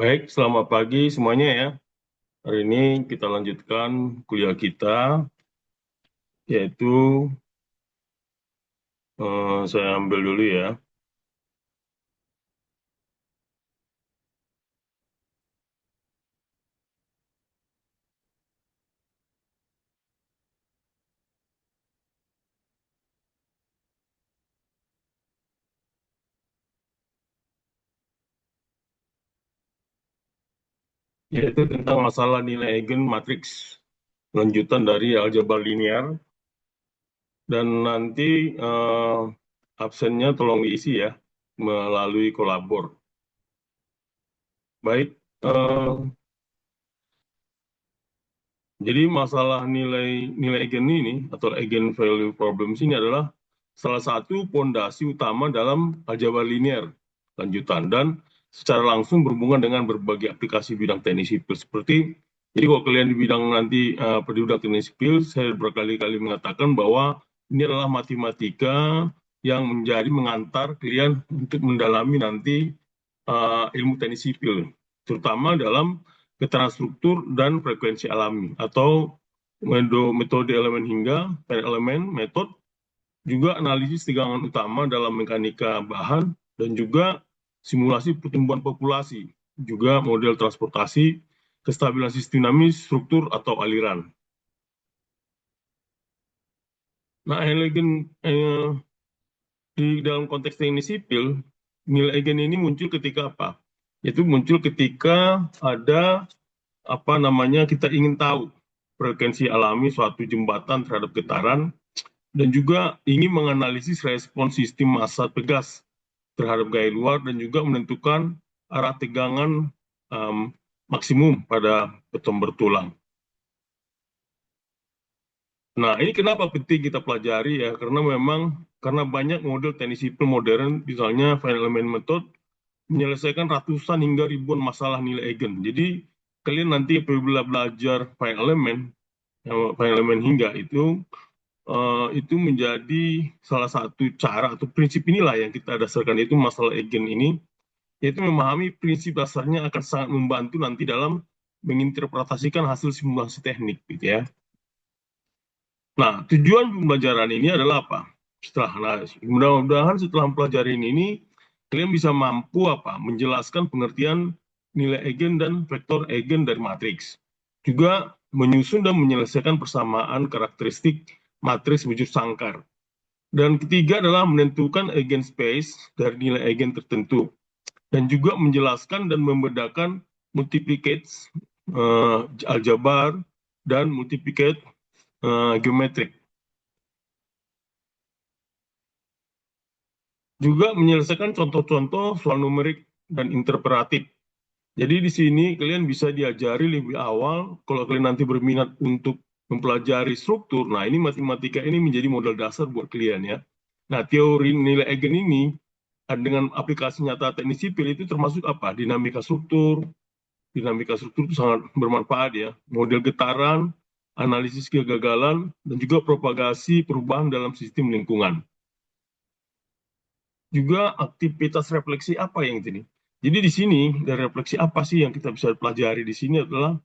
Baik, selamat pagi semuanya ya. Hari ini kita lanjutkan kuliah kita, yaitu saya ambil dulu ya. Yaitu tentang masalah nilai eigen matriks, lanjutan dari aljabar linear. Dan nanti absennya tolong diisi ya, melalui kolabor. Baik, jadi masalah nilai nilai eigen ini, atau eigen value problems ini adalah salah satu pondasi utama dalam aljabar linear lanjutan, dan secara langsung berhubungan dengan berbagai aplikasi bidang teknik sipil. Jadi kalau kalian di bidang nanti di bidang teknik sipil, saya berkali-kali mengatakan bahwa ini adalah matematika yang menjadi mengantar kalian untuk mendalami nanti ilmu teknik sipil, terutama dalam keterangan struktur dan frekuensi alami, atau metode elemen hingga, elemen, metode, juga analisis tegangan utama dalam mekanika bahan, dan juga simulasi pertumbuhan populasi, juga model transportasi, kestabilan sistem dinamis, struktur atau aliran. Nah, di dalam konteks teknik sipil, nilai eigen ini muncul ketika apa? Itu muncul ketika ada apa namanya, kita ingin tahu frekuensi alami suatu jembatan terhadap getaran, dan juga ingin menganalisis respons sistem massa tegas terhadap gaya luar, dan juga menentukan arah tegangan maksimum pada beton bertulang. Nah, ini kenapa penting kita pelajari ya, karena memang karena banyak model teknik sipil modern, misalnya finite element method, menyelesaikan ratusan hingga ribuan masalah nilai eigen. Jadi kalian nanti apabila belajar finite element hingga itu menjadi salah satu cara atau prinsip inilah yang kita dasarkan, itu masalah eigen ini, yaitu memahami prinsip dasarnya akan sangat membantu nanti dalam menginterpretasikan hasil simulasi teknik gitu ya. Nah, tujuan pembelajaran ini adalah apa? Mudah-mudahan setelah mempelajari ini kalian bisa mampu menjelaskan pengertian nilai eigen dan vektor eigen dari matriks. Juga menyusun dan menyelesaikan persamaan karakteristik matriks wujud sangkar. Dan ketiga adalah menentukan eigenspace dari nilai eigen tertentu. Dan juga menjelaskan dan membedakan multiplicates aljabar dan multiplicate geometrik. Juga menyelesaikan contoh-contoh soal numerik dan interpretatif. Jadi di sini kalian bisa diajari lebih awal, kalau kalian nanti berminat untuk mempelajari struktur, nah ini matematika ini menjadi modal dasar buat kalian ya. Nah, teori nilai eigen ini dengan aplikasi nyata teknik sipil itu termasuk apa? Dinamika struktur itu sangat bermanfaat ya. Model getaran, analisis kegagalan, dan juga propagasi perubahan dalam sistem lingkungan. Juga aktivitas refleksi apa yang ini. Jadi di sini dari refleksi apa sih yang kita bisa pelajari di sini adalah,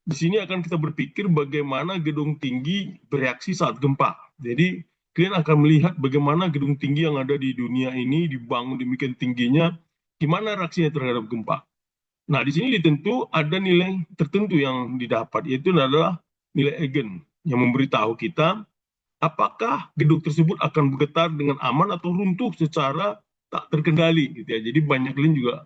di sini akan kita berpikir bagaimana gedung tinggi bereaksi saat gempa. Jadi kalian akan melihat bagaimana gedung tinggi yang ada di dunia ini dibangun demikian tingginya, gimana reaksinya terhadap gempa. Nah, di sini ditentu ada nilai tertentu yang didapat, yaitu adalah nilai eigen yang memberitahu kita apakah gedung tersebut akan bergetar dengan aman atau runtuh secara tak terkendali gitu ya. Jadi banyak kalian juga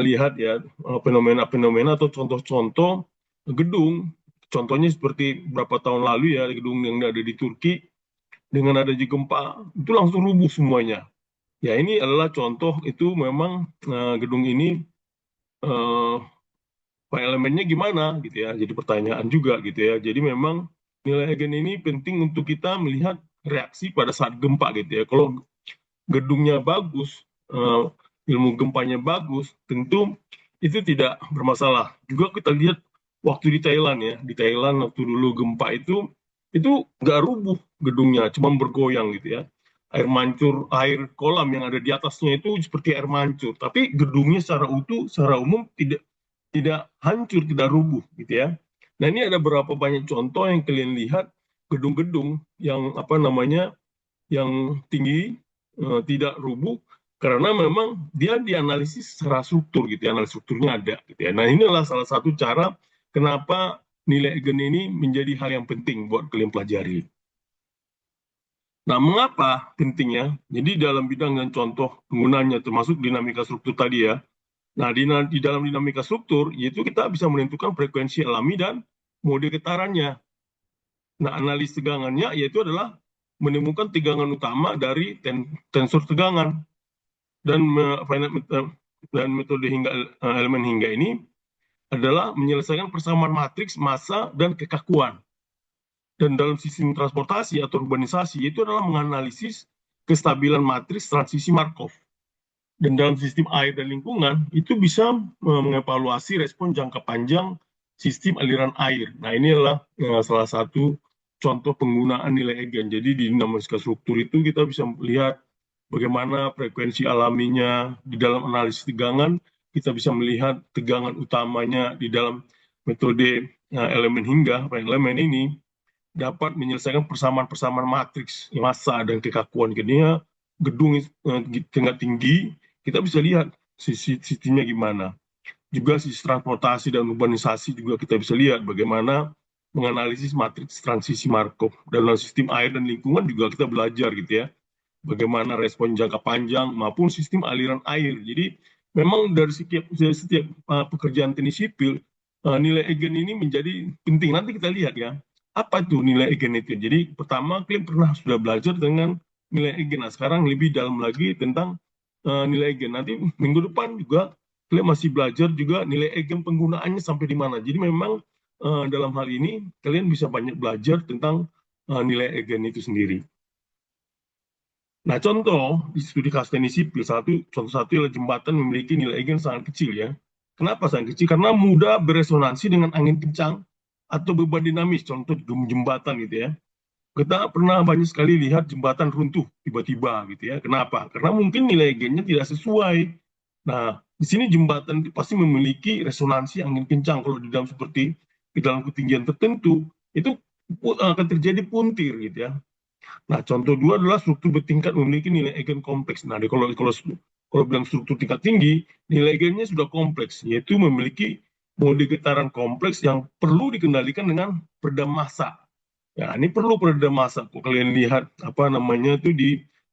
lihat ya fenomena-fenomena atau contoh-contoh gedung, contohnya seperti berapa tahun lalu ya, gedung yang ada di Turki dengan adanya gempa itu langsung rubuh semuanya. Ya, ini adalah contoh, itu memang gedung ini eh, elemennya gimana gitu ya, jadi pertanyaan juga gitu ya. Jadi memang nilai eigen ini penting untuk kita melihat reaksi pada saat gempa gitu ya. Kalau gedungnya bagus, ilmu gempanya bagus, tentu itu tidak bermasalah. Juga kita lihat waktu di Thailand ya, di Thailand waktu dulu gempa itu nggak rubuh gedungnya, cuma bergoyang gitu ya. air mancur, air kolam yang ada di atasnya itu seperti air mancur, tapi gedungnya secara utuh, secara umum tidak hancur, tidak rubuh, gitu ya. Nah, ini ada berapa banyak contoh yang kalian lihat gedung-gedung yang apa namanya, yang tinggi, tidak rubuh karena memang dia dianalisis secara struktur, gitu ya, analisis strukturnya ada, gitu ya. Nah, inilah salah satu cara kenapa nilai Eigen ini menjadi hal yang penting buat kalian pelajari. Nah, mengapa pentingnya? Jadi dalam bidang dan contoh penggunaannya termasuk dinamika struktur tadi ya. Nah, di dalam dinamika struktur, yaitu kita bisa menentukan frekuensi alami dan mode getarannya. Nah, analis tegangannya yaitu adalah menemukan tegangan utama dari tensor tegangan. Dan metode hingga elemen hingga ini adalah menyelesaikan persamaan matriks, massa, dan kekakuan. Dan dalam sistem transportasi atau urbanisasi, itu adalah menganalisis kestabilan matriks transisi Markov. Dan dalam sistem air dan lingkungan, itu bisa mengevaluasi respon jangka panjang sistem aliran air. Nah, ini adalah salah satu contoh penggunaan nilai Eigen. Jadi di dinamika struktur itu kita bisa melihat bagaimana frekuensi alaminya di dalam analisis tegangan, kita bisa melihat tegangan utamanya di dalam metode elemen hingga, elemen ini dapat menyelesaikan persamaan-persamaan matriks massa dan kekakuan. Jadinya gedung tingkat tinggi, kita bisa lihat sistemnya gimana. Juga sisi transportasi dan urbanisasi juga kita bisa lihat bagaimana menganalisis matriks transisi Markov. Dalam sistem air dan lingkungan juga kita belajar gitu ya, bagaimana respon jangka panjang maupun sistem aliran air. Jadi memang dari setiap pekerjaan teknik sipil, nilai Eigen ini menjadi penting. Nanti kita lihat ya, apa itu nilai Eigen itu. Jadi pertama, kalian sudah belajar dengan nilai Eigen. Nah, sekarang lebih dalam lagi tentang nilai Eigen. Nanti minggu depan juga kalian masih belajar juga nilai Eigen penggunaannya sampai di mana. Jadi memang dalam hal ini kalian bisa banyak belajar tentang nilai Eigen itu sendiri. Nah, contoh di studi kasus teknik sipil, contoh satu adalah jembatan memiliki nilai Eigen sangat kecil ya. Kenapa sangat kecil? Karena mudah beresonansi dengan angin kencang atau beban dinamis, contoh jembatan gitu ya. Kita pernah banyak sekali lihat jembatan runtuh tiba-tiba gitu ya. Kenapa? Karena mungkin nilai Eigennya tidak sesuai. Nah, di sini jembatan pasti memiliki resonansi angin kencang. Kalau di dalam ketinggian tertentu, itu akan terjadi puntir gitu ya. Nah, contoh dua adalah struktur bertingkat memiliki nilai Eigen kompleks. Nah, kalau bilang struktur tingkat tinggi, nilai Eigennya sudah kompleks, yaitu memiliki mode getaran kompleks yang perlu dikendalikan dengan peredam massa. Ya, ini perlu peredam massa. Kalau kalian lihat apa namanya itu di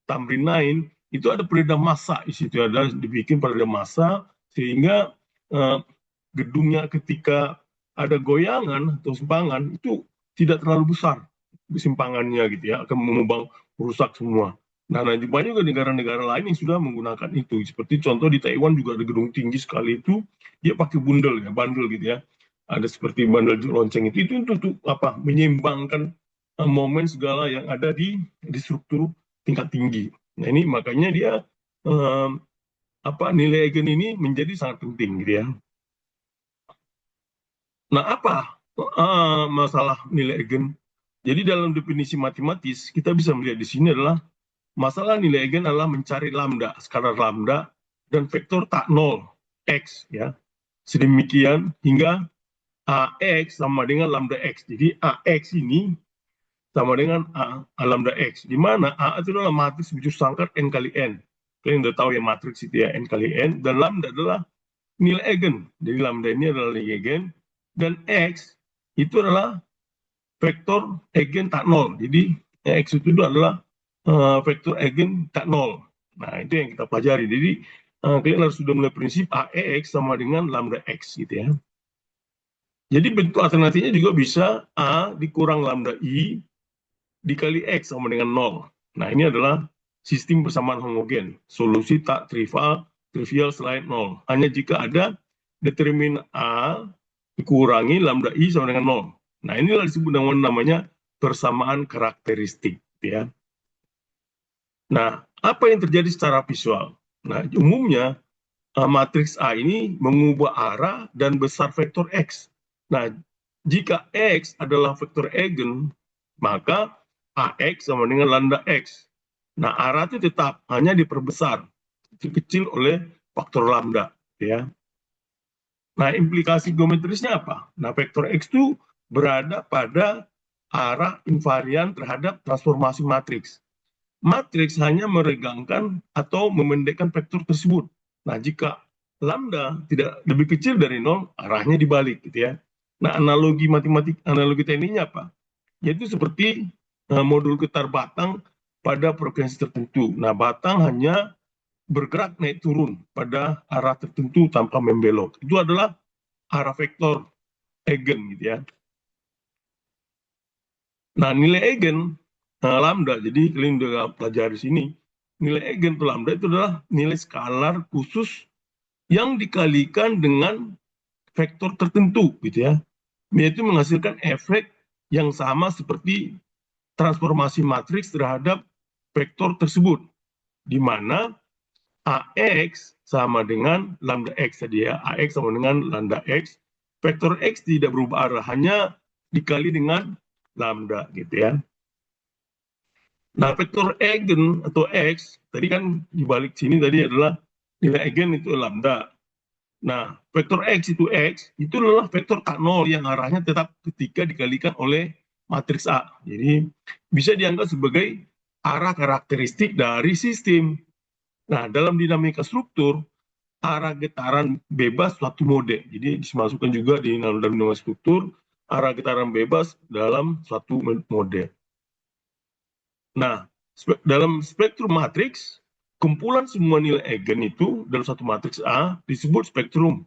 Tamrin 9, itu ada peredam massa. Di situ ada dibikin peredam massa sehingga eh, gedungnya ketika ada goyangan atau simpangan itu tidak terlalu besar simpangannya gitu ya, akan mengubah merusak semua. Nah, banyak juga negara-negara lain yang sudah menggunakan itu. Seperti contoh di Taiwan juga ada gedung tinggi sekali itu, dia pakai bandel gitu ya. Ada seperti bandel lonceng itu untuk apa? Menyeimbangkan momen segala yang ada di struktur tingkat tinggi. Nah, ini makanya dia nilai Eigen ini menjadi sangat penting gitu ya. Nah, apa masalah nilai Eigen? Jadi dalam definisi matematis, kita bisa melihat di sini adalah masalah nilai Eigen adalah mencari lambda, skala lambda, dan vektor tak nol, X. Ya. Sedemikian hingga AX sama dengan lambda X. Jadi AX ini sama dengan A lambda X. Di mana A itu adalah matriks bujur sangkar N kali N. Kalian udah tahu ya matriks itu ya, N kali N. Dan lambda adalah nilai Eigen. Jadi lambda ini adalah nilai Eigen. Dan X itu adalah vektor Eigen tak nol. Jadi X itu adalah vektor Eigen tak nol. Nah, itu yang kita pelajari. Jadi kalian harus sudah mulai prinsip AEX sama dengan lambda X gitu ya. Jadi bentuk alternatifnya juga bisa A dikurang lambda I dikali X sama dengan 0. Nah, ini adalah sistem persamaan homogen. Solusi tak trivial selain 0. Hanya jika ada determinan A dikurangi lambda I sama dengan 0. Nah, inilah disebut dengan namanya persamaan karakteristik. Ya. Nah, apa yang terjadi secara visual? Nah, umumnya matriks A ini mengubah arah dan besar vektor X. Nah, jika X adalah vektor Eigen, maka AX sama dengan lambda X. Nah, arah itu tetap hanya diperbesar kecil oleh faktor lambda, ya. Nah, implikasi geometrisnya apa? Nah, vektor X itu berada pada arah invarian terhadap transformasi matriks. Matriks hanya meregangkan atau memendekkan vektor tersebut. Nah, jika lambda tidak lebih kecil dari nol, arahnya dibalik, gitu ya. Nah, analogi matematik, analogi tekniknya apa? Yaitu seperti modul getar batang pada frekuensi tertentu. Nah, batang hanya bergerak naik turun pada arah tertentu tanpa membelok. Itu adalah arah vektor eigen, gitu ya. Nah, nilai eigen lambda, jadi kalian udah pelajari sini, nilai eigen atau lambda itu adalah nilai skalar khusus yang dikalikan dengan vektor tertentu, gitu ya. Yaitu menghasilkan efek yang sama seperti transformasi matriks terhadap vektor tersebut, di mana AX sama dengan lambda X tadi ya, AX sama dengan lambda X, vektor X tidak berubah arah, hanya dikali dengan lambda, gitu ya. Nah, vektor eigen atau X, tadi kan dibalik sini tadi adalah nilai eigen itu lambda. Nah, vektor X itu adalah vektor tak nol yang arahnya tetap ketika dikalikan oleh matriks A. Jadi, bisa dianggap sebagai arah karakteristik dari sistem. Nah, dalam dinamika struktur, arah getaran bebas suatu mode. Jadi, dimasukkan juga di dalam dinamika struktur, arah getaran bebas dalam suatu mode. Nah, dalam spektrum matriks, kumpulan semua nilai eigen itu dalam satu matriks A disebut spektrum.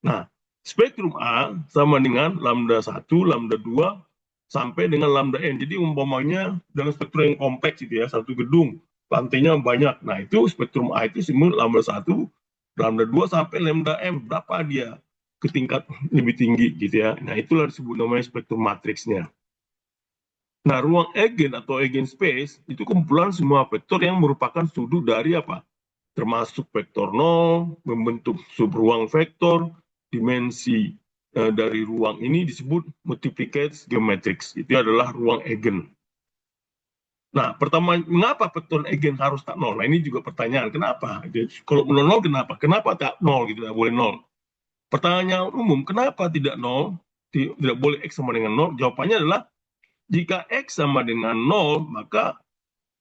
Nah, spektrum A sama dengan lambda 1, lambda 2, sampai dengan lambda n. Jadi umpamanya dalam spektrum yang kompleks itu ya, satu gedung, lantainya banyak. Nah, itu spektrum A itu semua lambda 1, lambda 2, sampai lambda m. Berapa dia ke tingkat lebih tinggi gitu ya. Nah, itulah disebut namanya spektrum matriksnya. Nah, ruang eigen atau eigenspace itu kumpulan semua vektor yang merupakan sudut dari apa? Termasuk vektor 0, membentuk subruang vektor, dimensi dari ruang ini disebut multiplicates geometrics. Itu adalah ruang eigen. Nah, pertama, mengapa vektor eigen harus tak nol? Nah, ini juga pertanyaan. Kenapa? Jadi, kalau nol, kenapa? Kenapa tak nol gitu? Tidak boleh nol. Pertanyaan umum, kenapa tidak nol? Tidak boleh X sama dengan nol? Jawabannya adalah jika X sama dengan 0, maka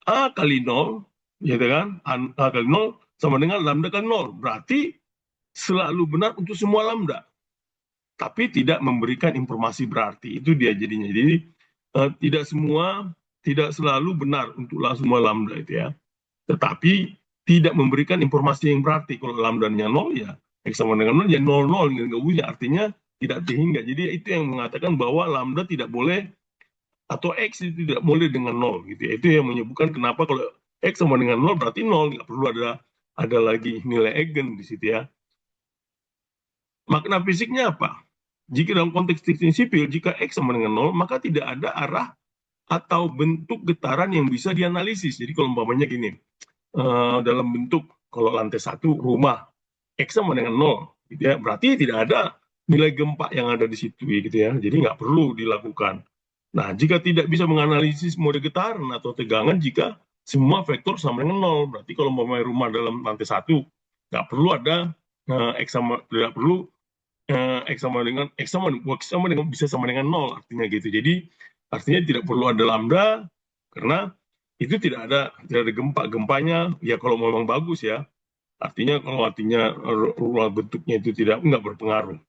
A kali 0, gitu kan? A kali 0 sama dengan lambda kali 0. Berarti selalu benar untuk semua lambda. Tapi tidak memberikan informasi berarti. Itu dia jadinya. Jadi tidak selalu benar untuk semua lambda itu ya. Tetapi tidak memberikan informasi yang berarti. Kalau lambdanya 0 ya X sama dengan 0 ya 0, 0. Nggak punya. Artinya tidak sehingga. Jadi itu yang mengatakan bahwa lambda tidak boleh atau X itu tidak boleh dengan 0 gitu ya. Itu yang menyebutkan kenapa kalau X sama dengan 0 berarti 0, nggak perlu ada lagi nilai eigen di situ ya. Makna fisiknya apa? Jika dalam konteks teknik sipil, jika X sama dengan 0, maka tidak ada arah atau bentuk getaran yang bisa dianalisis. Jadi kalau umpamanya gini, dalam bentuk kalau lantai 1 rumah, X sama dengan 0, gitu ya, berarti tidak ada nilai gempa yang ada di situ gitu ya. Jadi nggak perlu dilakukan. Nah, jika tidak bisa menganalisis mode getaran atau tegangan jika semua vektor sama dengan 0, berarti kalau mau rumah dalam lantai 1, nggak perlu ada X sama, tidak perlu X sama dengan bisa sama dengan 0, artinya gitu. Jadi artinya tidak perlu ada lambda karena itu tidak ada gempa-gempanya ya kalau memang bagus ya. Artinya kalau ruang bentuknya itu nggak berpengaruh.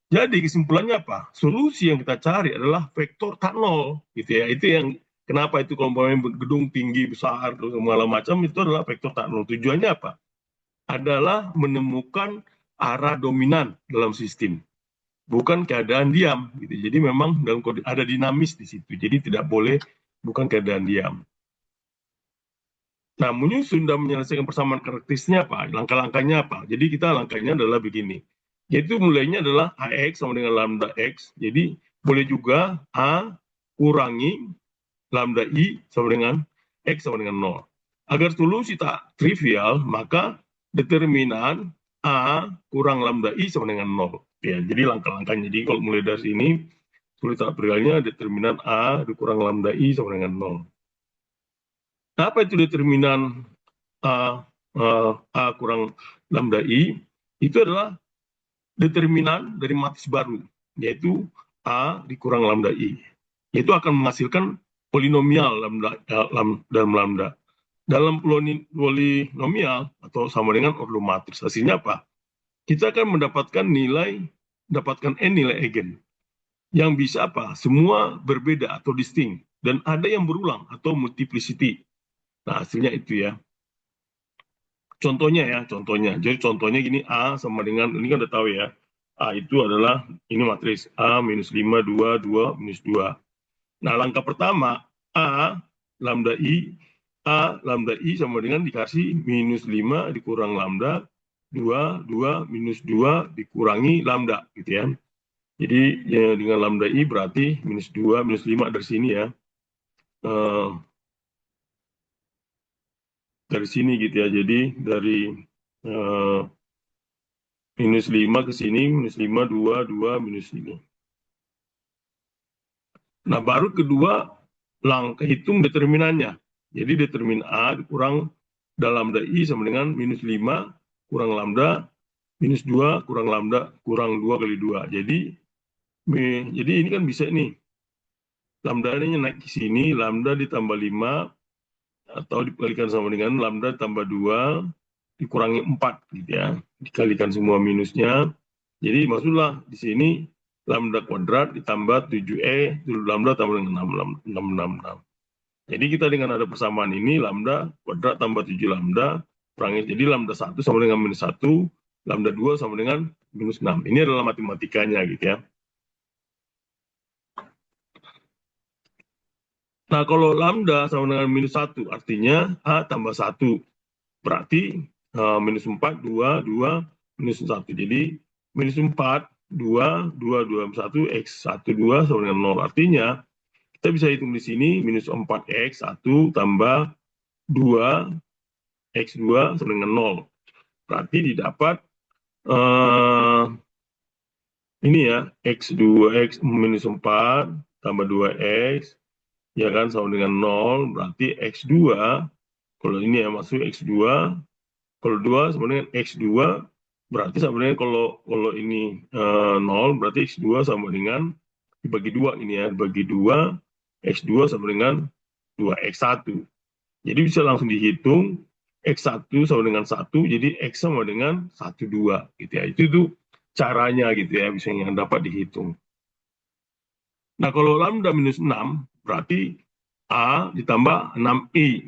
Jadi kesimpulannya apa? Solusi yang kita cari adalah vektor tak nol, gitu ya. Itu yang kenapa itu kalau gedung tinggi besar segala macam itu adalah vektor tak nol. Tujuannya apa? Adalah menemukan arah dominan dalam sistem, bukan keadaan diam. Gitu. Jadi memang dalam kode ada dinamis di situ. Jadi tidak boleh bukan keadaan diam. Nah, menyusun dan menyelesaikan persamaan karakteristiknya apa? Langkah-langkahnya apa? Jadi kita langkahnya adalah begini. Yaitu mulainya adalah AX sama dengan lambda X. Jadi boleh juga A kurangi lambda I sama dengan X sama dengan 0. Agar solusi tak trivial, maka determinan A kurang lambda I sama dengan 0. Ya, jadi langkah-langkahnya. Jadi kalau mulai dari sini, solusi tak trivialnya determinan A dikurang lambda I sama dengan 0. Apa itu determinan A, A kurang lambda I? Itu adalah determinan dari matris baru, yaitu A dikurang lambda I. Itu akan menghasilkan polinomial dalam lambda. Dalam polinomial atau sama dengan ordo matris, hasilnya apa? Kita akan mendapatkan n nilai eigen yang bisa apa? Semua berbeda atau distinct, dan ada yang berulang atau multiplicity. Nah, hasilnya itu ya. Contohnya. Jadi contohnya gini, A sama dengan, ini kan udah tahu ya, A itu adalah, ini matris A minus 5, 2, 2, minus 2. Nah, langkah pertama, A lambda I sama dengan dikasih minus 5 dikurang lambda, 2, 2, minus 2 dikurangi lambda, gitu ya. Jadi ya, dengan lambda I berarti minus 2, minus 5 dari sini ya. Dari sini gitu ya. Jadi dari eh, minus 5 ke sini, minus 5, 2, 2, minus ini. Nah, baru kedua langkah hitung determinannya. Jadi determin A kurang dalam lambda I sama dengan minus 5 kurang lambda, minus 2 kurang lambda, kurang 2 kali 2. Jadi ini kan bisa nih, lambda-nya naik ke sini, lambda ditambah 5, atau dikalikan sama dengan lambda tambah 2 dikurangi 4 gitu ya. Dikalikan semua minusnya. Jadi maksudlah di sini lambda kuadrat ditambah 7e lambda tambah dengan 6. Jadi kita dengan ada persamaan ini lambda kuadrat tambah 7 lambda kurangi, jadi lambda 1 sama dengan minus 1, lambda 2 sama dengan minus 6. Ini adalah matematikanya gitu ya. Nah, kalau lambda sama dengan minus 1, artinya A tambah 1. Berarti minus 4, 2, 2, minus 1. Jadi minus 4, 2, 2, 2, 1, X, 1, 2 sama dengan 0. Artinya kita bisa hitung di sini minus 4X, 1 tambah 2, X2 sama dengan 0. Berarti didapat ini ya, X2, X minus 4 tambah 2X, ya kan, sama dengan 0. Berarti X2, kalau ini ya masuk X2, kalau 2 sama dengan X2, berarti sama dengan kalau ini 0, berarti X2 sama dengan dibagi 2 ini ya, dibagi 2, X2 sama dengan 2X1. Jadi bisa langsung dihitung, X1 sama dengan 1, jadi X sama dengan 1, 2 gitu ya. Itu tuh caranya gitu ya, bisa yang dapat dihitung. Nah, kalau lambda minus 6, berarti A ditambah 6I,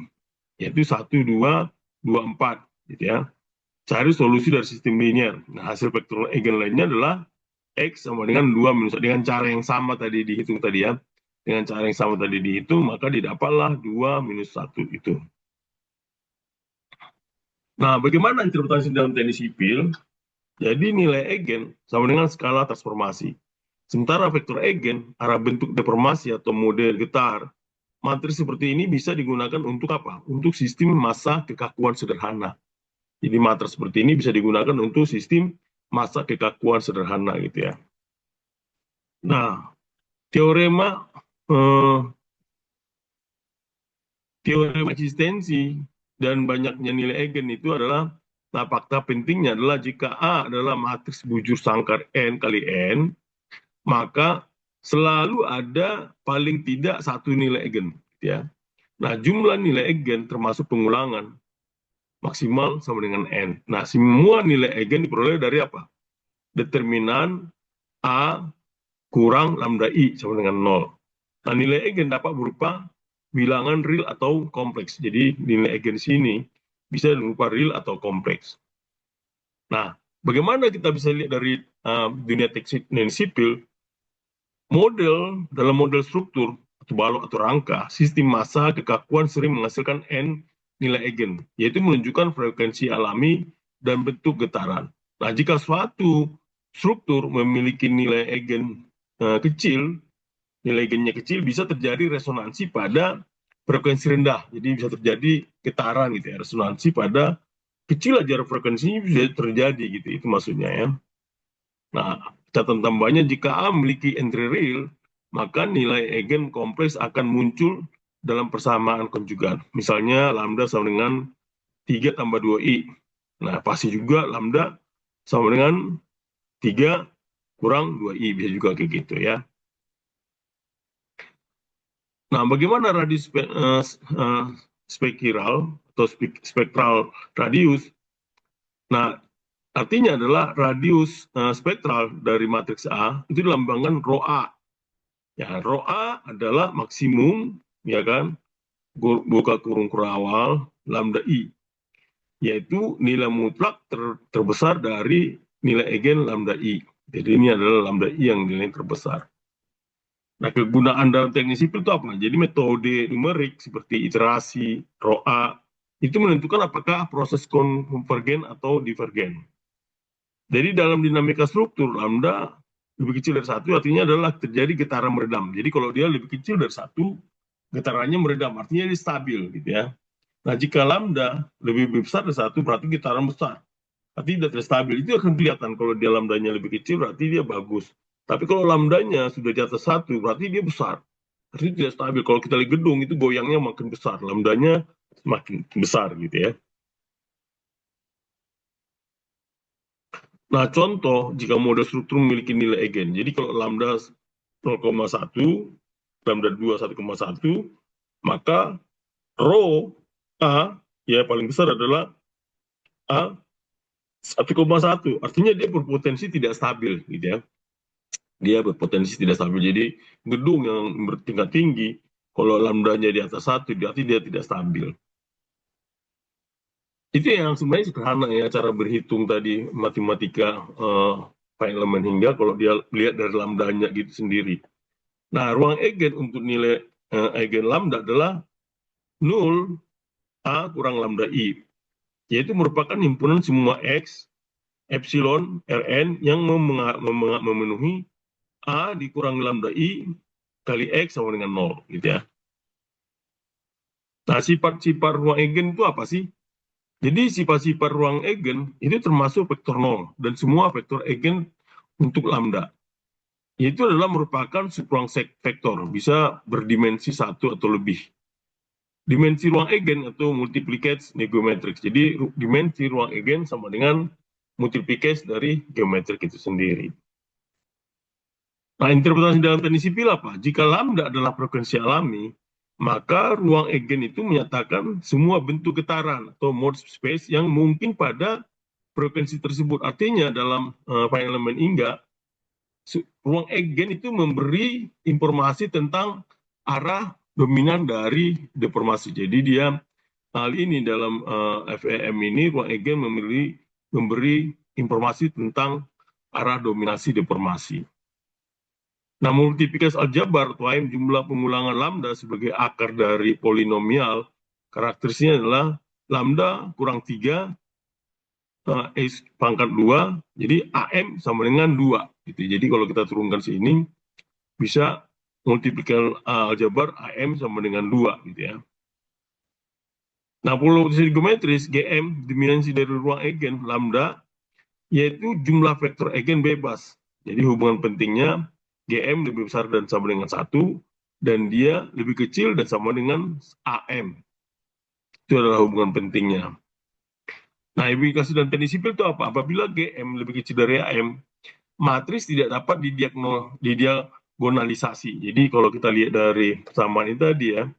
yaitu 1, 2, 2, 4 gitu ya. Cari solusi dari sistem linear. Nah, hasil vektor eigen lainnya adalah X sama dengan 2 minus 1. Dengan cara yang sama tadi dihitung tadi ya. Dengan cara yang sama tadi dihitung, maka didapatlah 2 minus 1 itu. Nah, bagaimana interpretasi dalam teknik sipil? Jadi nilai eigen sama dengan skala transformasi. Sementara vektor eigen, arah bentuk deformasi atau model getar, matris seperti ini bisa digunakan untuk apa? Untuk sistem massa kekakuan sederhana. Jadi matris seperti ini bisa digunakan untuk sistem massa kekakuan sederhana gitu ya. Nah, teorema eh, teorema eksistensi dan banyaknya nilai eigen itu adalah, nah, fakta pentingnya adalah jika A adalah matriks bujur sangkar n kali n, maka selalu ada paling tidak satu nilai eigen ya. Nah, jumlah nilai eigen termasuk pengulangan maksimal sama dengan n. Nah, semua nilai eigen diperoleh dari apa? Determinan A kurang lambda I sama dengan 0. Nah, nilai eigen dapat berupa bilangan real atau kompleks. Jadi, nilai eigen sini bisa berupa real atau kompleks. Nah, bagaimana kita bisa lihat dari dunia teknik dan sipil, dalam model struktur atau balok atau rangka, sistem massa kekakuan sering menghasilkan n nilai eigen, yaitu menunjukkan frekuensi alami dan bentuk getaran. Nah, jika suatu struktur memiliki nilai eigen kecil, nilai eigennya kecil, bisa terjadi resonansi pada frekuensi rendah. Jadi bisa terjadi getaran gitu ya, resonansi pada kecil aja frekuensinya bisa terjadi gitu, itu maksudnya ya. Nah, catatan tambahnya jika A memiliki entry real, maka nilai eigen kompleks akan muncul dalam persamaan konjugat. Misalnya lambda sama dengan 3 tambah 2i. Nah, pasti juga lambda sama dengan 3 kurang 2i, bisa juga kayak gitu ya. Nah, bagaimana radius spektral atau spektral radius? Nah, artinya adalah radius spektral dari matriks A itu dilambangkan rho A. Ya, rho A adalah maksimum, ya kan, buka kurung awal, lambda I, yaitu nilai mutlak terbesar dari nilai eigen lambda I. Jadi ini adalah lambda I yang nilai terbesar. Nah, kegunaan dalam teknik sipil itu apa? Jadi metode numerik seperti iterasi, ROA, itu menentukan apakah proses konvergen atau divergen. Jadi dalam dinamika struktur, lambda lebih kecil dari satu artinya adalah terjadi getaran meredam. Jadi kalau dia lebih kecil dari satu, getarannya meredam, artinya dia stabil gitu ya. Nah, jika lambda lebih besar dari satu, berarti getaran besar. Artinya tidak stabil. Itu akan kelihatan kalau dia lambdanya lebih kecil, berarti dia bagus. Tapi kalau lambdanya sudah di atas satu, berarti dia besar. Artinya tidak stabil. Kalau kita lihat gedung, itu goyangnya makin besar. Lambdanya semakin besar gitu ya. Nah, contoh jika model struktur memiliki nilai eigen. Jadi kalau lambda 0,1, lambda 2 1,1, maka rho A ya paling besar adalah A 1,1. Artinya dia berpotensi tidak stabil gitu ya. Dia berpotensi tidak stabil. Jadi gedung yang bertingkat tinggi, kalau lambdanya di atas satu, berarti dia tidak stabil. Itu yang sebenarnya sederhana ya, cara berhitung tadi matematika Feynman hingga kalau dia lihat dari lambdanya gitu sendiri. Nah, ruang eigen untuk nilai eigen lambda adalah 0 A kurang lambda I, yaitu merupakan himpunan semua X, epsilon, Rn yang memenuhi A dikurang lambda I kali X sama dengan 0 gitu ya. Nah, sifat-sifat ruang eigen itu apa sih? Jadi sifat-sifat ruang eigen itu termasuk vektor 0 dan semua vektor eigen untuk lambda. Itu adalah merupakan subruang vektor, bisa berdimensi satu atau lebih. Dimensi ruang eigen atau multiplicates di geometrik. Jadi dimensi ruang eigen sama dengan multiplicates dari geometrik itu sendiri. Nah, interpretasi dalam teknik sipil apa? Jika lambda adalah frekuensi alami, maka ruang eigen itu menyatakan semua bentuk getaran atau mode space yang mungkin pada frekuensi tersebut. Artinya dalam Feynman hingga ruang eigen itu memberi informasi tentang arah dominan dari deformasi. Jadi dia hal ini dalam FEM ini ruang eigen memberi informasi tentang arah dominasi deformasi. Nah, multiplikasi aljabar atau jumlah pengulangan lambda sebagai akar dari polinomial, karakteristiknya adalah lambda kurang 3, X pangkat 2, jadi AM sama dengan 2. Gitu. Jadi kalau kita turunkan sini, bisa multiplikasi aljabar AM sama dengan 2. Gitu ya. Nah, polarisasi geometris, GM, dimensi dari ruang eigen, lambda, yaitu jumlah vektor eigen bebas. Jadi hubungan pentingnya, GM lebih besar dan sama dengan 1, dan dia lebih kecil dan sama dengan AM. Itu adalah hubungan pentingnya. Nah, implikasi dan teknik sipil itu apa? Apabila GM lebih kecil dari AM, matris tidak dapat didiagonalisasi. Jadi kalau kita lihat dari persamaan ini tadi ya,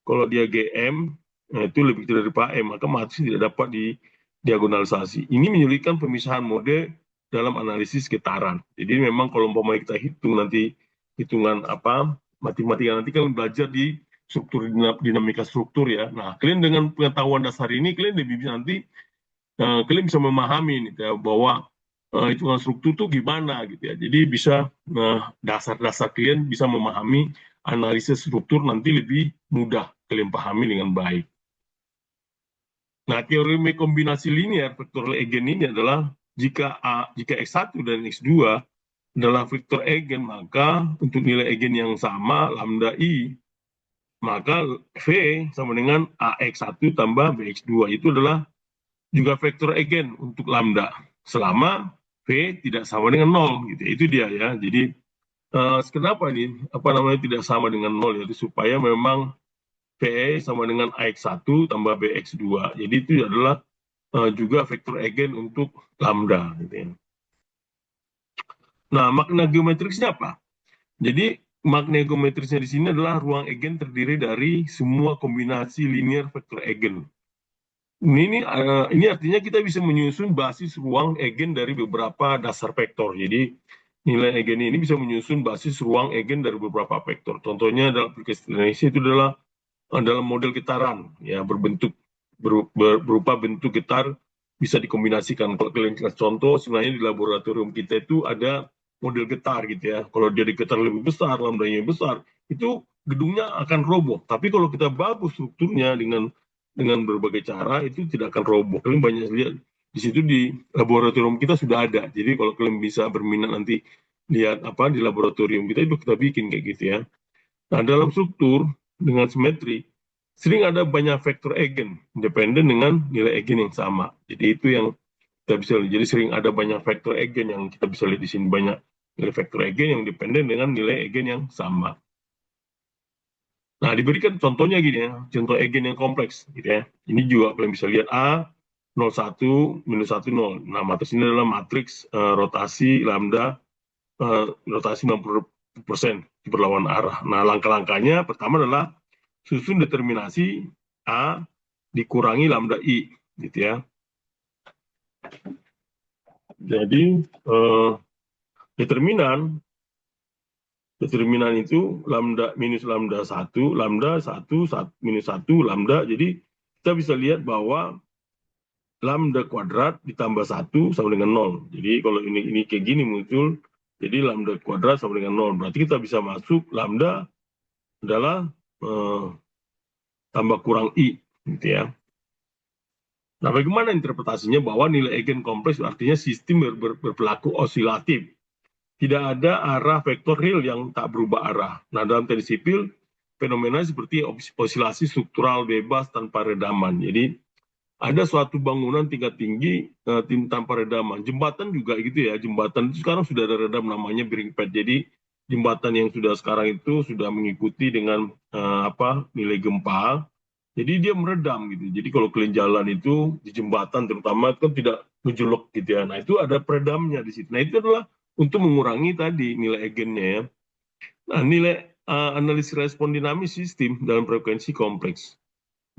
kalau dia GM, nah itu lebih kecil dari AM, maka matris tidak dapat didiagonalisasi. Ini menyulitkan pemisahan mode dalam analisis getaran. Jadi memang kalau umpamanya kita hitung nanti hitungan apa matematika nanti kalian belajar di struktur dinamika struktur ya. Nah, kalian dengan pengetahuan dasar ini kalian lebih bisa nanti kalian bisa memahami nih, ya, bahwa hitungan struktur itu gimana gitu ya. Jadi bisa dasar-dasar kalian bisa memahami analisis struktur nanti lebih mudah kalian pahami dengan baik. Nah, teorema kombinasi linear vektor eigen ini adalah jika X1 dan X2 adalah vektor eigen, maka untuk nilai eigen yang sama, lambda I, maka V sama dengan AX1 tambah BX2. Itu adalah juga vektor eigen untuk lambda, selama V tidak sama dengan 0. Gitu. Itu dia ya. Jadi, kenapa ini tidak sama dengan 0? Yaitu supaya memang PE sama dengan AX1 tambah BX2. Jadi itu adalah juga vektor eigen untuk lambda. Gitu ya. Nah, makna geometrisnya apa? Jadi makna geometrisnya di sini adalah ruang eigen terdiri dari semua kombinasi linear vektor eigen. Ini artinya kita bisa menyusun basis ruang eigen dari beberapa dasar vektor. Jadi nilai eigen ini bisa menyusun basis ruang eigen dari beberapa vektor. Contohnya dalam aplikasi Indonesia itu adalah dalam model getaran, ya berbentuk berupa bentuk getar bisa dikombinasikan. Kalau kalian kasih contoh, sebenarnya di laboratorium kita itu ada model getar gitu ya. Kalau dia di getar lebih besar, lambdanya besar, itu gedungnya akan roboh. Tapi kalau kita bangun strukturnya dengan berbagai cara, itu tidak akan roboh. Kalian banyak lihat di situ di laboratorium kita sudah ada. Jadi kalau kalian bisa berminat nanti lihat apa di laboratorium kita itu kita bikin kayak gitu ya. Nah, dalam struktur dengan simetri sering ada banyak vektor eigen independen dengan nilai eigen yang sama. Jadi itu yang kita bisa lihat. Jadi sering ada banyak vektor eigen yang kita bisa lihat di sini, banyak nilai vektor eigen yang independen dengan nilai eigen yang sama. Nah, diberikan contohnya gini ya, contoh eigen yang kompleks gitu ya. Ini juga kalian bisa lihat A 01 minus 1 0. Nah, matriks ini adalah matriks rotasi lambda rotasi 90% di berlawan arah. Nah, langkah-langkahnya pertama adalah susun determinasi A dikurangi lambda I gitu ya. Jadi determinan itu lambda minus lambda 1, lambda 1 minus 1 lambda. Jadi kita bisa lihat bahwa lambda kuadrat ditambah 1 sama dengan 0. Jadi kalau ini kayak gini muncul, jadi lambda kuadrat sama dengan 0. Berarti kita bisa masuk lambda adalah tambah kurang I gitu ya. Nah, bagaimana interpretasinya bahwa nilai eigen kompleks artinya sistem berperilaku osilatif. Tidak ada arah vektor real yang tak berubah arah. Nah, dalam teknik sipil, fenomena seperti osilasi struktural bebas tanpa redaman. Jadi, ada suatu bangunan tingkat tinggi tanpa redaman. Jembatan juga gitu ya. Jembatan itu sekarang sudah ada redam namanya bearing pad. Jadi, jembatan yang sudah sekarang itu sudah mengikuti dengan nilai gempa. Jadi dia meredam gitu. Jadi kalau kalian jalan itu di jembatan terutama kan tidak menjuluk gitu ya. Nah itu ada peredamnya di situ. Nah itu adalah untuk mengurangi tadi nilai eigennya ya. Nah nilai analisis respon dinamis sistem dalam frekuensi kompleks.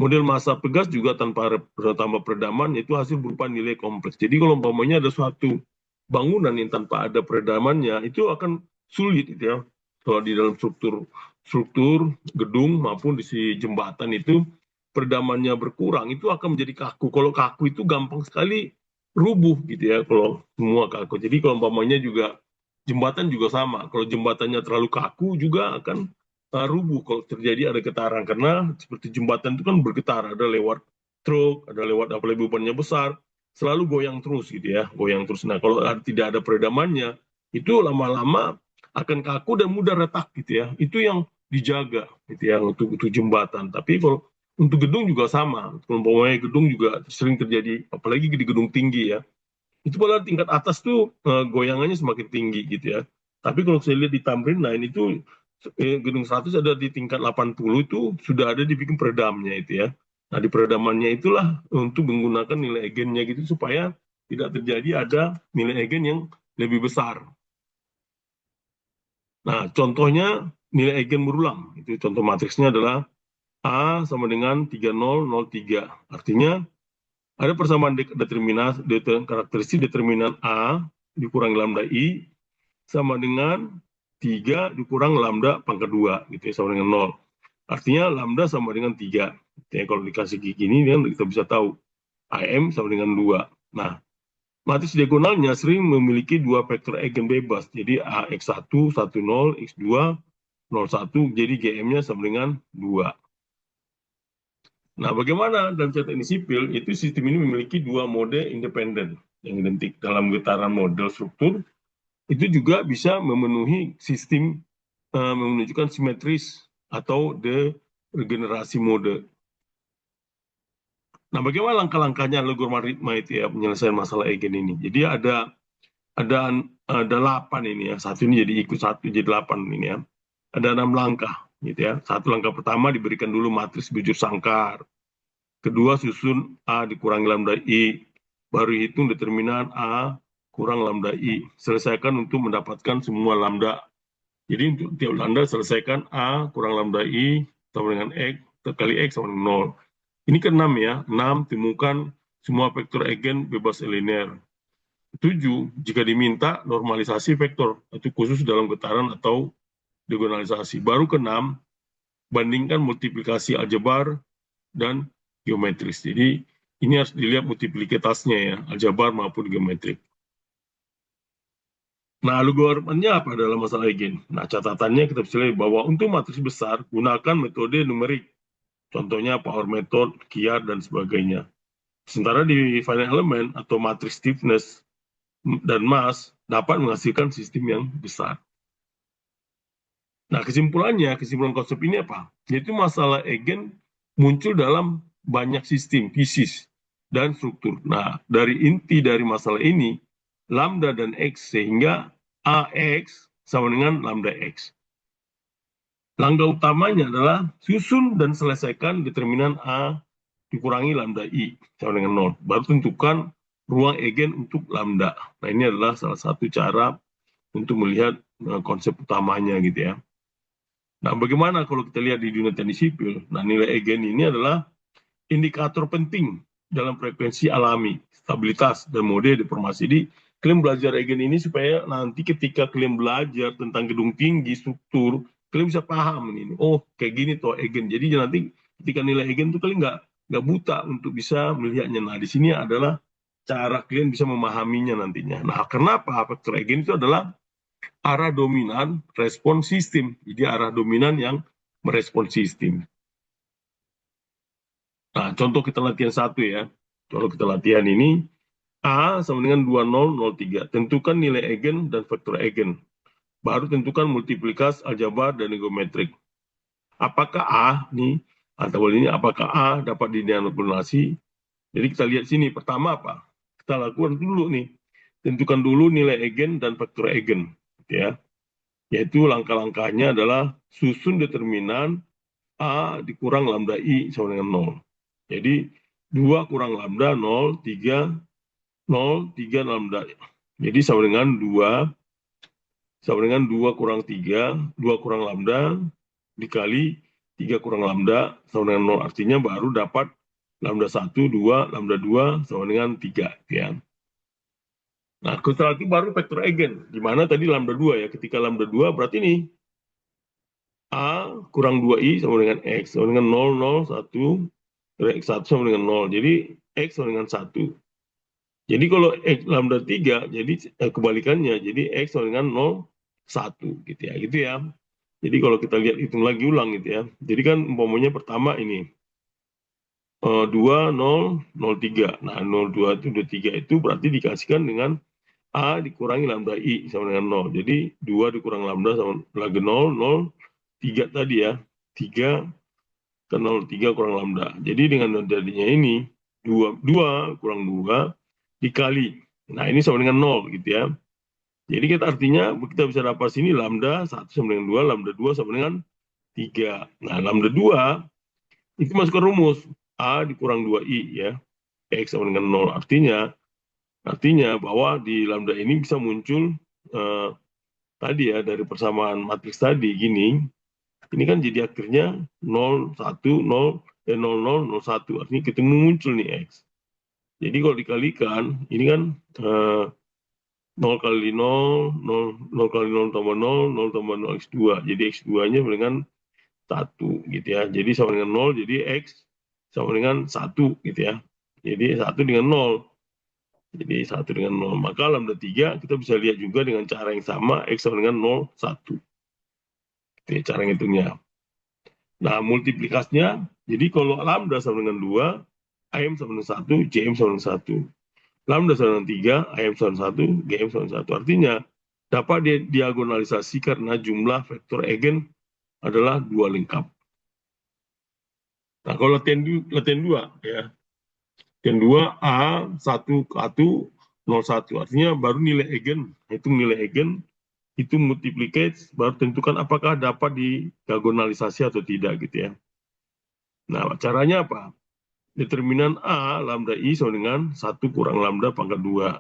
Model massa pegas juga tanpa tambah peredaman itu hasil berupa nilai kompleks. Jadi kalau umpamanya ada suatu bangunan yang tanpa ada peredamannya itu akan sulit gitu ya. Kalau di dalam struktur gedung maupun di si jembatan itu peredamannya berkurang itu akan menjadi kaku. Kalau kaku itu gampang sekali rubuh gitu ya kalau semua kaku. Jadi kalau umpamanya juga jembatan juga sama. Kalau jembatannya terlalu kaku juga akan rubuh kalau terjadi ada getaran karena seperti jembatan itu kan bergetar, ada lewat truk, ada lewat apalagi bebannya besar, selalu goyang terus gitu ya, goyang terus. Nah kalau tidak ada peredamannya itu lama-lama akan kaku dan mudah retak gitu ya. Itu yang dijaga gitu ya untuk jembatan. Tapi kalau untuk gedung juga sama. Umpamanya gedung juga sering terjadi, apalagi di gedung tinggi ya. Itu pada tingkat atas tuh goyangannya semakin tinggi gitu ya. Tapi kalau saya lihat di Tamrin Line itu gedung 100 ada di tingkat 80 itu sudah ada dibikin peredamnya itu ya. Nah di peredamannya itulah untuk menggunakan nilai eigennya gitu supaya tidak terjadi ada nilai eigen yang lebih besar. Nah contohnya nilai eigen berulang. Itu contoh matriksnya adalah A sama dengan 3003. Artinya ada persamaan karakteristik determinan A dikurangi lambda I sama dengan 3 dikurang lambda pangkat 2 gitu ya, sama dengan 0. Artinya lambda sama dengan 3. Jadi kalau dikasih gini kan kita bisa tahu AM sama dengan 2. Nah, matriks diagonalnya sering memiliki dua vektor eigen bebas. Jadi AX1 10 X2 01 jadi GM-nya sama dengan 2. Nah, bagaimana dalam teknik sipil itu sistem ini memiliki dua mode independen yang identik dalam getaran model struktur itu juga bisa memenuhi sistem menunjukkan simetris atau degenerasi mode. Nah, bagaimana langkah-langkahnya logaritma itu ya penyelesaian masalah eigen ini? Jadi ada 8 ini ya, satu ini jadi ikut satu jadi 8 ini ya. Ada 6 langkah. gitu ya. Satu langkah pertama diberikan dulu matriks bujur sangkar. Kedua, susun A dikurangi lambda I. Baru hitung determinan A kurang lambda I. Selesaikan untuk mendapatkan semua lambda. Jadi untuk tiap lambda selesaikan A kurang lambda I sama dengan X kali X sama dengan 0. Ini ke-6 ya. 6, temukan semua vektor eigen bebas linear. 7, jika diminta normalisasi vektor. Itu khusus dalam getaran atau diagonalisasi. Baru ke-6, bandingkan multiplikasi aljabar dan geometris. Jadi ini harus dilihat multiplikitasnya ya, aljabar maupun geometrik. Nah, algoritmanya apa dalam masalah eigen? Nah, catatannya kita bisa lihat bahwa untuk matriks besar, gunakan metode numerik. Contohnya power method, Kiar, dan sebagainya. Sementara di finite element atau matriks stiffness dan mass dapat menghasilkan sistem yang besar. Nah, kesimpulan konsep ini apa? Yaitu masalah eigen muncul dalam banyak sistem, pieces, dan struktur. Nah, dari inti dari masalah ini, lambda dan X, sehingga AX sama dengan lambda X. Langkah utamanya adalah susun dan selesaikan determinan A dikurangi lambda I sama dengan 0. Baru tentukan ruang eigen untuk lambda. Nah, ini adalah salah satu cara untuk melihat konsep utamanya gitu ya. Nah, bagaimana kalau kita lihat di dunia teknik sipil? Nah, nilai eigen ini adalah indikator penting dalam frekuensi alami, stabilitas, dan mode deformasi. Jadi, kalian belajar eigen ini supaya nanti ketika kalian belajar tentang gedung tinggi, struktur, kalian bisa paham ini. Oh, kayak gini tuh eigen. Jadi nanti ketika nilai eigen itu kalian nggak buta untuk bisa melihatnya. Nah, di sini adalah cara kalian bisa memahaminya nantinya. Nah, kenapa faktor eigen itu adalah arah dominan respon sistem. Jadi arah dominan yang merespon sistem. Nah, contoh kita latihan 1 ya. Contoh kita latihan ini, A sama dengan 2003. Tentukan nilai eigen dan vektor eigen. Baru tentukan multiplikas aljabar dan geometrik. Apakah A nih, atau ini apakah A dapat dimanipulasi? Jadi kita lihat sini, pertama apa? Kita lakukan dulu nih. Tentukan dulu nilai eigen dan vektor eigen. Ya. Yaitu langkah-langkahnya adalah susun determinan A dikurang lambda I sama dengan 0. Jadi 2 kurang lambda 0, 3, 0, 3 lambda. Jadi sama dengan 2 kurang 3, 2 kurang lambda dikali 3 kurang lambda sama dengan 0. Artinya baru dapat lambda 1, 2, lambda 2 sama dengan 3. Ya. Nah, setelah itu baru vektor eigen. Di mana tadi lambda 2 ya. Ketika lambda 2 berarti ini A kurang 2I sama dengan X sama dengan 0, 0, 1, X1 sama dengan 0. Jadi X sama dengan 1. Jadi kalau X lambda 3, jadi kebalikannya. Jadi X sama dengan 0, 1. Gitu ya. Gitu ya. Jadi kalau kita lihat hitung lagi ulang gitu ya. Jadi kan umpamanya pertama ini. 2, 0, 0, 3. Nah, 0, 2 itu 2, 3 itu berarti dikasihkan dengan A dikurangi lambda I sama dengan 0. Jadi 2 dikurang lambda sama lagi 0, 0, 3 tadi ya. 3 ke 0, 3 kurang lambda. Jadi dengan jadinya ini, 2 kurang 2 dikali. Nah, ini sama dengan 0 gitu ya. Jadi kita artinya kita bisa dapat sini lambda 1 sama dengan 2, lambda 2 sama dengan 3. Nah, lambda 2 itu masuk ke rumus. A dikurang 2I ya. X sama dengan 0. Artinya bahwa di lambda ini bisa muncul tadi ya dari persamaan matriks tadi gini. Ini kan jadi akhirnya 0, 1, 0, 0, 0, 0, 1. Artinya ketemu muncul nih X. Jadi kalau dikalikan, ini kan 0 kali 0, 0, 0 kali 0 tambah 0, 0 tambah 0, X2. Jadi X2-nya dengan 1 gitu ya. Jadi sama dengan 0, jadi X sama dengan 1 gitu ya. Jadi 1 dengan 0. Jadi 1 dengan 0. Maka lambda 3 kita bisa lihat juga dengan cara yang sama, X sama dengan 0, 1. Itu ya cara ngitungnya. Nah, multiplikasinya, jadi kalau lambda sama dengan 2, AM sama dengan 1, JM sama dengan 1. Lambda sama dengan 3, AM sama dengan 1, GM sama dengan 1. Artinya, dapat diagonalisasi karena jumlah vektor eigen adalah 2 lengkap. Nah, kalau latihan 2, ya. Latihan 2, A, 1, 1, 0, 1. Artinya baru nilai eigen, hitung nilai eigen itu multiplicate, baru tentukan apakah dapat diagonalisasi atau tidak gitu ya. Nah, caranya apa? Determinan A lambda I sama dengan 1 kurang lambda pangkat 2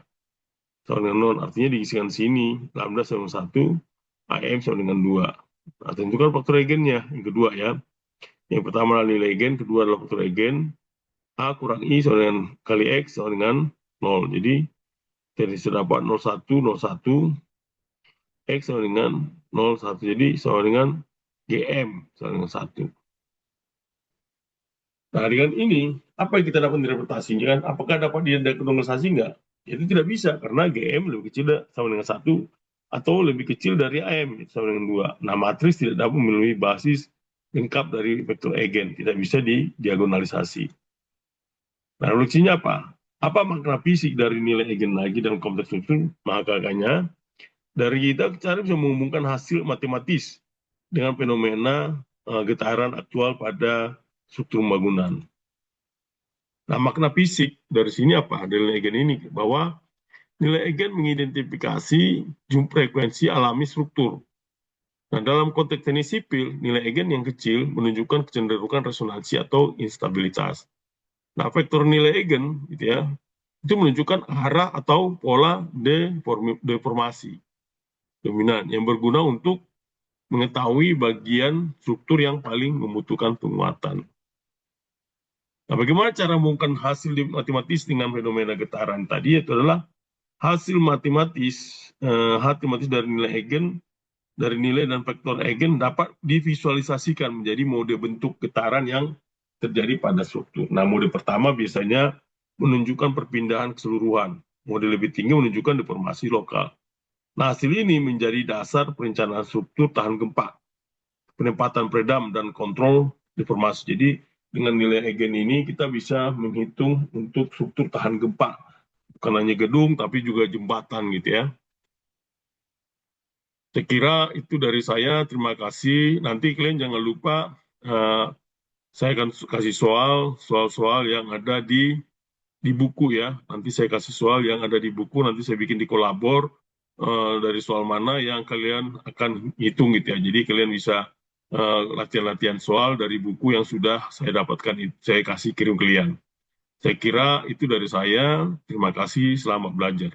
sama dengan 0. Artinya diisikan sini, lambda sama dengan 1, AM sama dengan 2. Nah, tentukan faktor eigennya, yang kedua ya. Yang pertama adalah nilai eigen, kedua adalah faktor eigen. A kurang I sama dengan kali X sama dengan 0. Jadi, dari dapat 01, 01, X sama dengan 01. Jadi, sama dengan GM sama dengan 1. Nah, dengan ini, apa yang kita dapat interpretasinya kan? Apakah dapat diagonalisasi enggak? Itu tidak bisa, karena GM lebih kecil sama dengan 1, atau lebih kecil dari AM, sama dengan 2. Nah, matris tidak dapat memenuhi basis lengkap dari vektor eigen, tidak bisa diagonalisasi. Nah, reduksinya apa? Apa makna fisik dari nilai eigen lagi dalam konteks struktur? Makanya, dari kita bisa menghubungkan hasil matematis dengan fenomena getaran aktual pada struktur bangunan. Nah, makna fisik dari sini apa? Dari nilai eigen ini, bahwa nilai eigen mengidentifikasi jumlah frekuensi alami struktur. Nah, dalam konteks teknik sipil, nilai eigen yang kecil menunjukkan kecenderungan resonansi atau instabilitas. Nah, vektor nilai eigen gitu ya, itu menunjukkan arah atau pola deformasi dominan yang berguna untuk mengetahui bagian struktur yang paling membutuhkan penguatan. Nah, bagaimana cara menghubungkan hasil matematis dengan fenomena getaran tadi? Itu adalah hasil matematis dari nilai eigen, dari nilai dan vektor eigen dapat divisualisasikan menjadi mode bentuk getaran yang terjadi pada struktur. Nah, mode pertama biasanya menunjukkan perpindahan keseluruhan. Mode lebih tinggi menunjukkan deformasi lokal. Nah, hasil ini menjadi dasar perencanaan struktur tahan gempa, penempatan peredam, dan kontrol deformasi. Jadi, dengan nilai eigen ini kita bisa menghitung untuk struktur tahan gempa. Bukan hanya gedung, tapi juga jembatan gitu ya. Saya kira itu dari saya. Terima kasih. Nanti kalian jangan lupa, saya akan kasih soal-soal yang ada di buku ya. Nanti saya kasih soal yang ada di buku, nanti saya bikin di kolabor dari soal mana yang kalian akan hitung gitu ya. Jadi kalian bisa latihan-latihan soal dari buku yang sudah saya dapatkan, saya kasih kirim kalian. Saya kira itu dari saya. Terima kasih, selamat belajar.